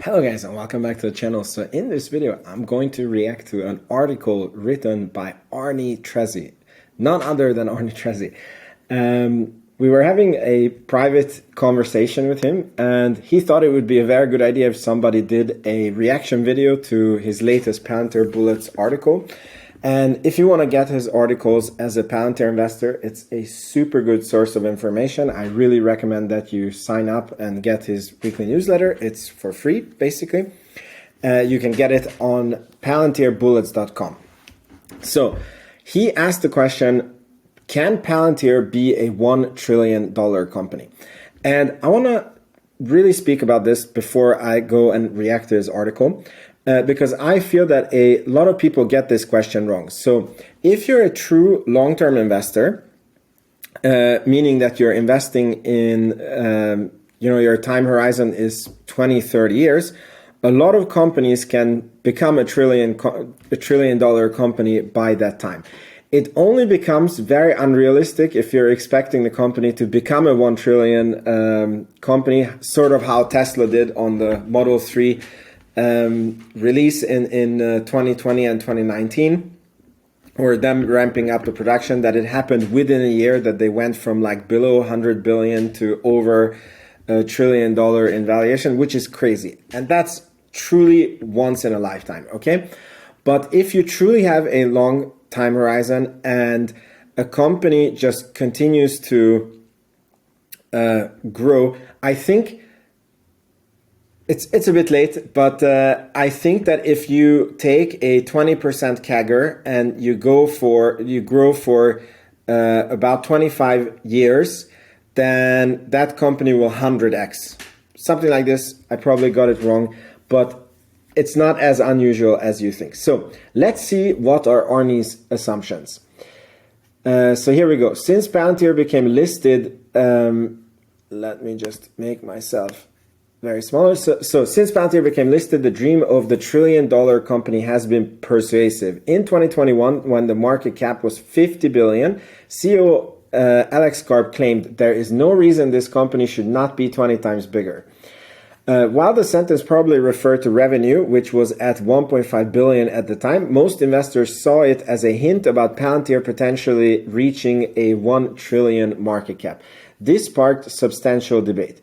Hello guys and welcome back to the channel. So in this video I'm going to react to an article written by Arny Trezzi, none other than Arny Trezzi. We were having a private conversation with him and he thought it would be a very good idea if somebody did a reaction video to his latest Palantir Bullets article. And if you want to get his articles as a Palantir investor, it's a super good source of information. I really recommend that you sign up and get his weekly newsletter. It's for free, basically. You can get it on palantirbullets.com. So he asked the question, can Palantir be a $1 trillion company? And I want to really speak about this before I go and react to his article. Because I feel that a lot of people get this question wrong. So if you're a true long-term investor, meaning that you're investing in, your time horizon is 20, 30 years, a lot of companies can become a trillion dollar company by that time. It only becomes very unrealistic if you're expecting the company to become a 1 trillion company, sort of how Tesla did on the Model 3 release in 2020 and 2019, or them ramping up the production, that it happened within a year, that they went from like below 100 billion to over $1 trillion in valuation, which is crazy. And that's truly once in a lifetime, okay? But if you truly have a long time horizon and a company just continues to grow, I think it's a bit late, but I think that if you take a 20% CAGR and you grow for about 25 years, then that company will 100x. Something like this. I probably got it wrong, but it's not as unusual as you think. So let's see what are Arny's assumptions. So here we go. Since Palantir became listed, let me just make myself very small. So since Palantir became listed, the dream of the $1 trillion company has been persuasive. In 2021, when the market cap was 50 billion, CEO Alex Karp claimed there is no reason this company should not be 20 times bigger. While the sentence probably referred to revenue, which was at 1.5 billion at the time, most investors saw it as a hint about Palantir potentially reaching a 1 trillion market cap. This sparked substantial debate.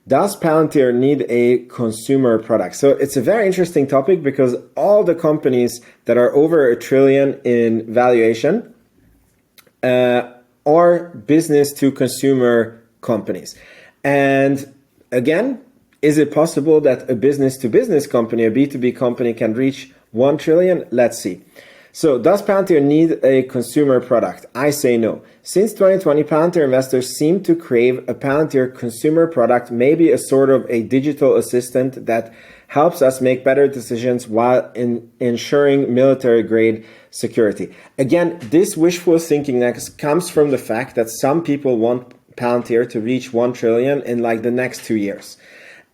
Does Palantir need a consumer product? So it's a very interesting topic because all the companies that are over $1 trillion in valuation are business to consumer companies. And again, is it possible that a business to business company, a B2B company, can reach 1 trillion? Let's see. So does Palantir need a consumer product? I say no. Since 2020, Palantir investors seem to crave a Palantir consumer product, maybe a sort of a digital assistant that helps us make better decisions while ensuring military-grade security. Again, this wishful thinking comes from the fact that some people want Palantir to reach 1 trillion in like the next 2 years.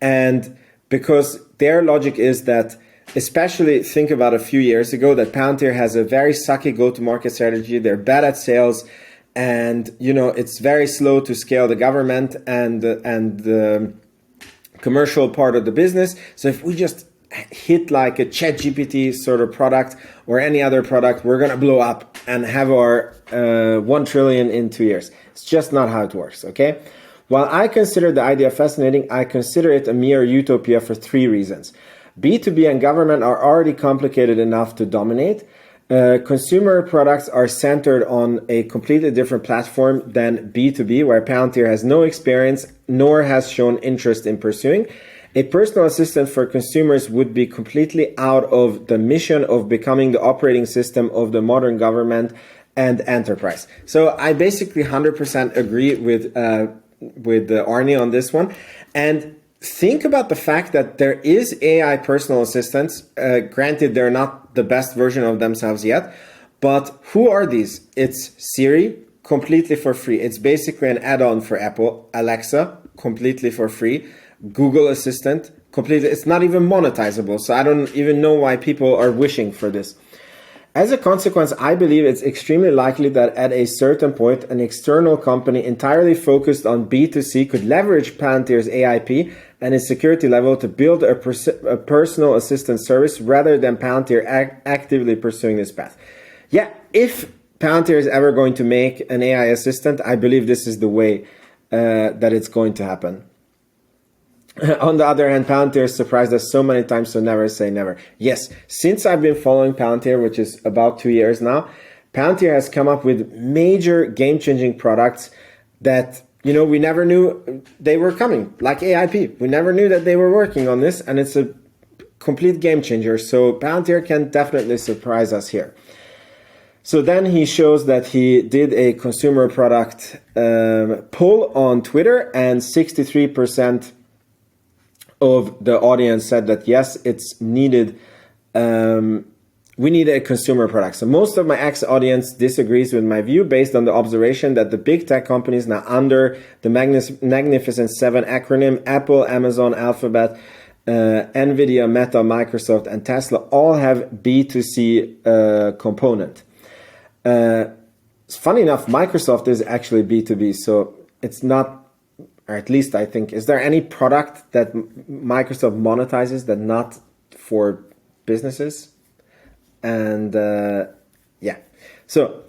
And because their logic is that, especially think about a few years ago, that Palantir has a very sucky go-to-market strategy. They're bad at sales, and it's very slow to scale the government and the commercial part of the business. So if we just hit like a ChatGPT sort of product or any other product, we're gonna blow up and have our 1 trillion in 2 years. It's just not how it works, okay? While I consider the idea fascinating, I consider it a mere utopia for 3 reasons. B2B and government are already complicated enough to dominate. Consumer products are centered on a completely different platform than B2B, where Palantir has no experience nor has shown interest in pursuing. A personal assistant for consumers would be completely out of the mission of becoming the operating system of the modern government and enterprise. So I basically 100% agree with Arny on this one. And think about the fact that there is AI personal assistants. Granted, they're not the best version of themselves yet, but who are these? It's Siri, completely for free. It's basically an add-on for Apple. Alexa, completely for free. Google Assistant, completely. It's not even monetizable, so I don't even know why people are wishing for this. As a consequence, I believe it's extremely likely that at a certain point, an external company entirely focused on B2C could leverage Palantir's AIP and its security level to build a personal assistant service rather than Palantir actively pursuing this path. Yeah, if Palantir is ever going to make an AI assistant, I believe this is the way that it's going to happen. On the other hand, Palantir surprised us so many times, so never say never. Yes, since I've been following Palantir, which is about 2 years now, Palantir has come up with major game-changing products that, you know, we never knew they were coming, like AIP. We never knew that they were working on this, and it's a complete game changer. So Palantir can definitely surprise us here. So then he shows that he did a consumer product poll on Twitter, and 63% of the audience said that yes, it's needed. We need a consumer product. So most of my ex-audience disagrees with my view based on the observation that the big tech companies now under the Magnificent Seven acronym, Apple, Amazon, Alphabet, Nvidia, Meta, Microsoft, and Tesla all have B2C component. Funny enough, Microsoft is actually B2B, so it's not, or at least I think, is there any product that Microsoft monetizes that not for businesses? And yeah, so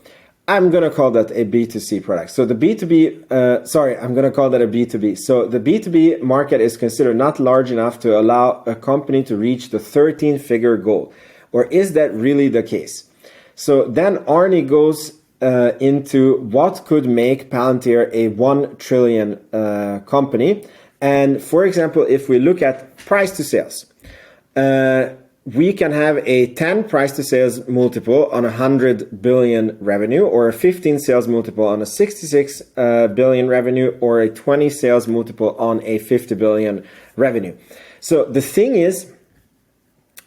I'm going to call that a B2C product. So the B2B, I'm going to call that a B2B. So the B2B market is considered not large enough to allow a company to reach the 13-figure goal. Or is that really the case? So then Arny goes into what could make Palantir a 1 trillion company. And for example, if we look at price to sales, we can have a 10 price to sales multiple on 100 billion revenue, or a 15 sales multiple on a 66 billion revenue, or a 20 sales multiple on a 50 billion revenue. So the thing is,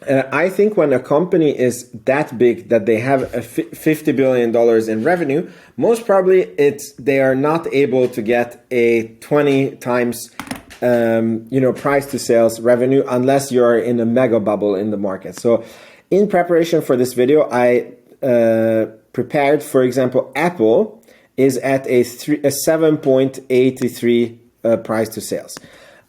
I think when a company is that big that they have a $50 billion in revenue, most probably they are not able to get a 20 times price to sales revenue unless you're in a mega bubble in the market. So in preparation for this video, I prepared, for example, Apple is at a 7.83 price to sales.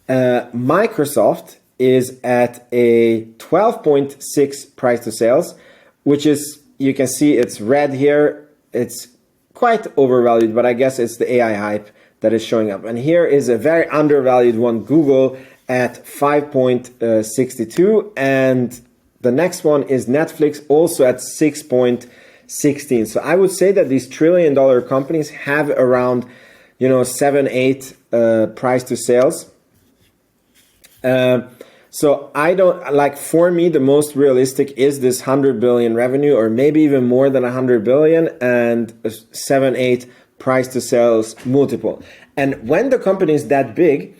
Microsoft is at a 12.6 price to sales, which is, you can see it's red here. It's quite overvalued, but I guess it's the AI hype that is showing up. And here is a very undervalued one, Google, at 5.62. And the next one is Netflix, also at 6.16. So I would say that these trillion-dollar companies have around, 7, 8 price to sales. So I don't, like, for me, the most realistic is this 100 billion revenue, or maybe even more than 100 billion, and a 7, 8 price to sales multiple. And when the company is that big,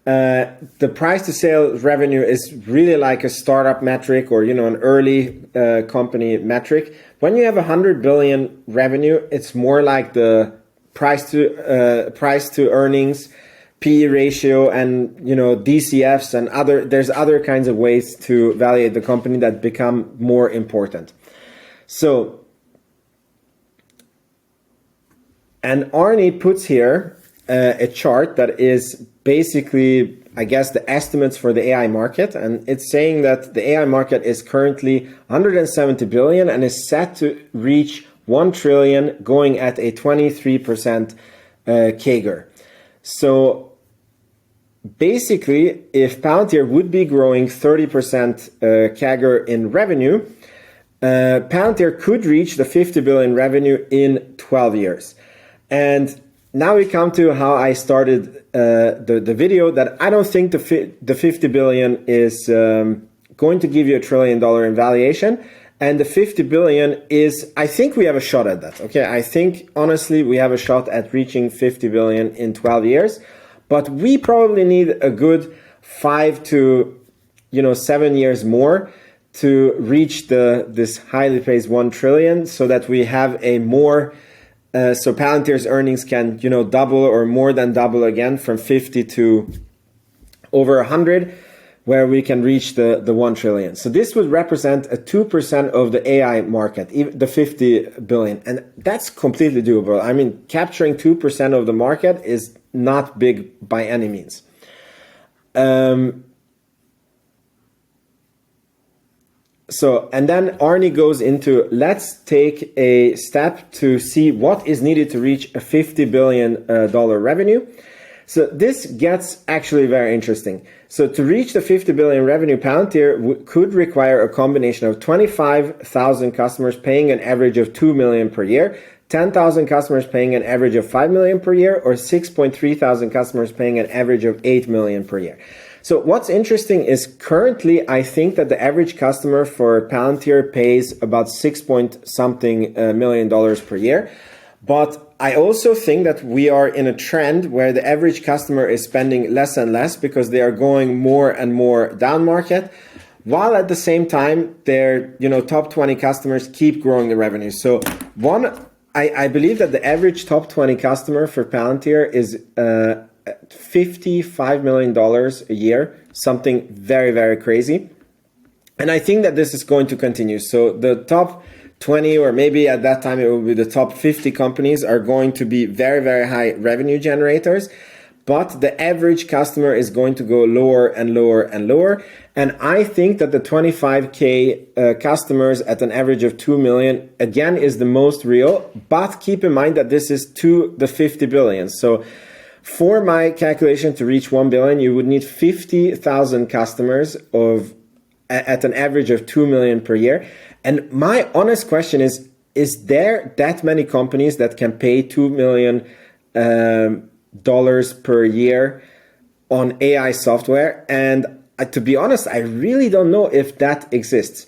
the price to sales revenue is really like a startup metric, or, an early company metric. When you have 100 billion revenue, it's more like the price to earnings, PE ratio, and DCFs, and there's other kinds of ways to evaluate the company that become more important. So, and Arny puts here a chart that is basically, I guess, the estimates for the AI market, and it's saying that the AI market is currently 170 billion and is set to reach 1 trillion, going at a 23% CAGR. So basically, if Palantir would be growing 30% CAGR in revenue, Palantir could reach the 50 billion revenue in 12 years. And now we come to how I started the video, that I don't think the 50 billion is going to give you $1 trillion in valuation. And the 50 billion is, I think we have a shot at that. Okay, I think honestly we have a shot at reaching 50 billion in 12 years. But we probably need a good 5 to 7 years more to reach this highly praised 1 trillion, so that we have a more so Palantir's earnings can double or more than double again, from 50 to over 100. where we can reach the 1 trillion. So this would represent a 2% of the AI market, the 50 billion. And that's completely doable. I mean, capturing 2% of the market is not big by any means. And then Arny goes into, let's take a step to see what is needed to reach a $50 billion revenue. So this gets actually very interesting. So to reach the 50 billion revenue, Palantir could require a combination of 25,000 customers paying an average of 2 million per year, 10,000 customers paying an average of 5 million per year, or 6.3 thousand customers paying an average of 8 million per year. So what's interesting is currently, I think that the average customer for Palantir pays about $6 million per year. But I also think that we are in a trend where the average customer is spending less and less because they are going more and more down market, while at the same time their top 20 customers keep growing the revenue. So I believe that the average top 20 customer for Palantir is $55 million a year, something very, very crazy. And I think that this is going to continue. So the top 20, or maybe at that time it will be the top 50 companies, are going to be very, very high revenue generators. But the average customer is going to go lower and lower and lower. And I think that the 25K customers at an average of 2 million, again, is the most real. But keep in mind that this is to the 50 billion. So for my calculation to reach 1 billion, you would need 50,000 customers at an average of 2 million per year. And my honest question is there that many companies that can pay $2 million per year on AI software? And to be honest, I really don't know if that exists.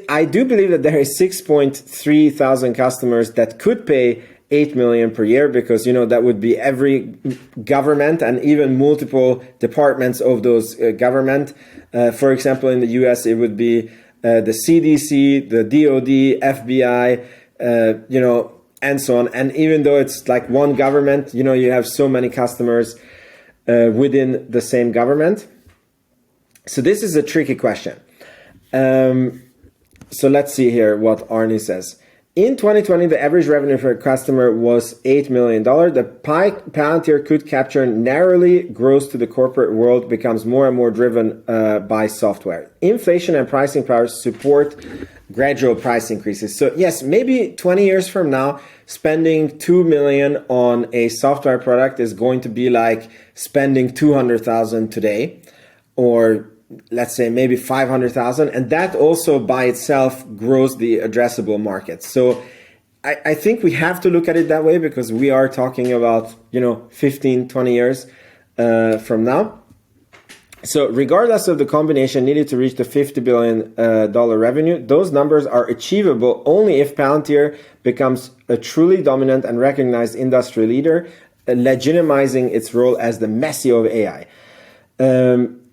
I do believe that there is 6.3 thousand customers that could pay 8 million per year, because that would be every government and even multiple departments of those government. For example, in the US, it would be the CDC, the DOD, FBI, and so on. And even though it's like one government, you have so many customers within the same government. So this is a tricky question. So let's see here what Arny says. In 2020, the average revenue per customer was $8 million. The pie Palantir could capture narrowly grows to the corporate world becomes more and more driven by software. Inflation and pricing power support gradual price increases. So yes, maybe 20 years from now, spending $2 million on a software product is going to be like spending $200,000 today, or let's say maybe 500,000, and that also by itself grows the addressable market. So I think we have to look at it that way, because we are talking about 15, 20 years from now. So regardless of the combination needed to reach the $50 billion revenue, those numbers are achievable only if Palantir becomes a truly dominant and recognized industry leader, legitimizing its role as the Messi of AI.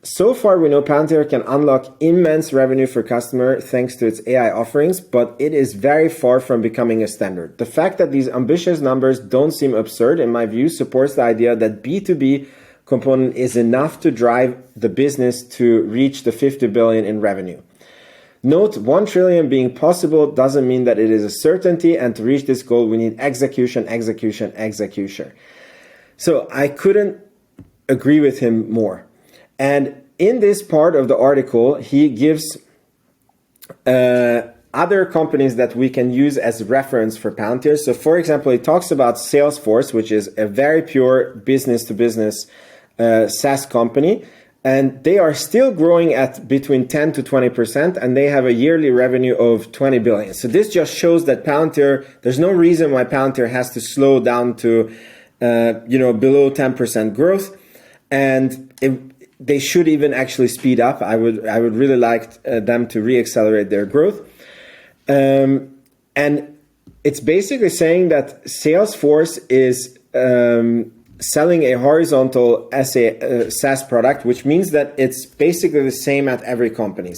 So far, we know Palantir can unlock immense revenue for customer thanks to its AI offerings, but it is very far from becoming a standard. The fact that these ambitious numbers don't seem absurd, in my view, supports the idea that B2B component is enough to drive the business to reach the 50 billion in revenue. Note, 1 trillion being possible doesn't mean that it is a certainty, and to reach this goal, we need execution, execution, execution. So I couldn't agree with him more. And in this part of the article, he gives other companies that we can use as reference for Palantir. So for example, he talks about Salesforce, which is a very pure business-to-business SaaS company. And they are still growing at between 10 to 20%, and they have a yearly revenue of 20 billion. So this just shows that Palantir, there's no reason why Palantir has to slow down to, below 10% growth. And they should even actually speed up. I would really like them to reaccelerate their growth. And it's basically saying that Salesforce is selling a horizontal SaaS product, which means that it's basically the same at every company.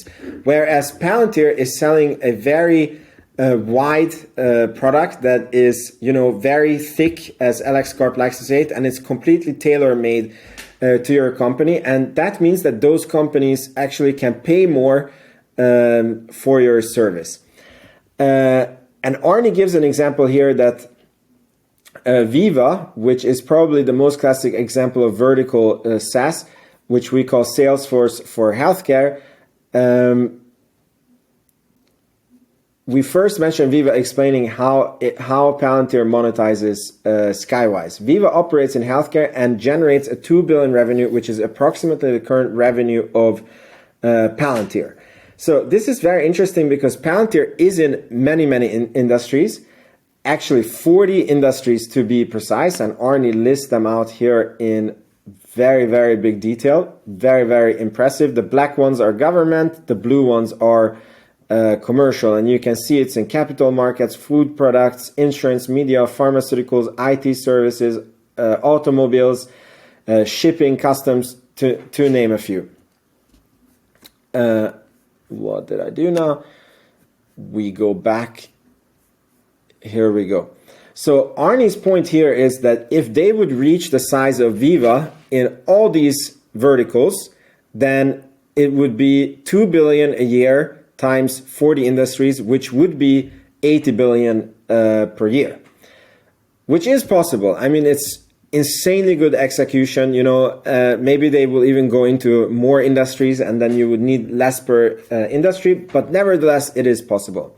Whereas Palantir is selling a very wide product that is, very thick, as Alex Karp likes to say it, and it's completely tailor-made to your company, and that means that those companies actually can pay more for your service. And Arny gives an example here that Viva, which is probably the most classic example of vertical SaaS, which we call Salesforce for healthcare. We first mentioned Viva explaining how Palantir monetizes Skywise. Viva operates in healthcare and generates a 2 billion revenue, which is approximately the current revenue of Palantir. So this is very interesting because Palantir is in many industries, actually 40 industries to be precise, and Arny lists them out here in very big detail. Very impressive. The black ones are government, the blue ones are commercial, and you can see it's in capital markets, food products, insurance, media, pharmaceuticals, IT services, automobiles, shipping, customs, to name a few. What did I do now? We go back. Here we go. So Arny's point here is that if they would reach the size of Viva in all these verticals, then it would be 2 billion a year times 40 industries, which would be 80 billion per year, which is possible. I mean, it's insanely good execution. You know, maybe they will even go into more industries and then you would need less per industry, but nevertheless, it is possible.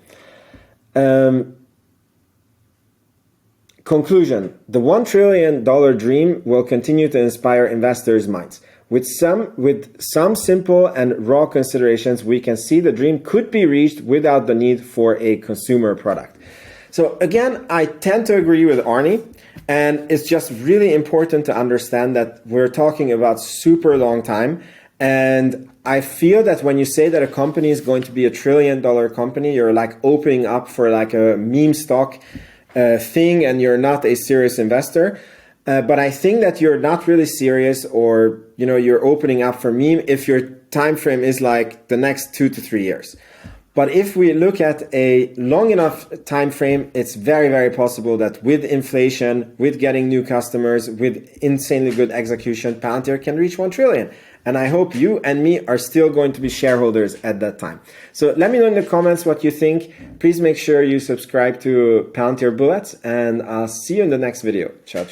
Conclusion: the $1 trillion dream will continue to inspire investors' minds. With some simple and raw considerations, we can see the dream could be reached without the need for a consumer product. So again, I tend to agree with Arny, and it's just really important to understand that we're talking about super long time. And I feel that when you say that a company is going to be $1 trillion company, you're like opening up for like a meme stock thing, and you're not a serious investor. But I think that you're not really serious, or you're opening up for meme if your time frame is like the next 2 to 3 years. But if we look at a long enough time frame, it's very possible that with inflation, with getting new customers, with insanely good execution, Palantir can reach 1 trillion. And I hope you and me are still going to be shareholders at that time. So let me know in the comments what you think. Please make sure you subscribe to Palantir Bullets, and I'll see you in the next video. Ciao.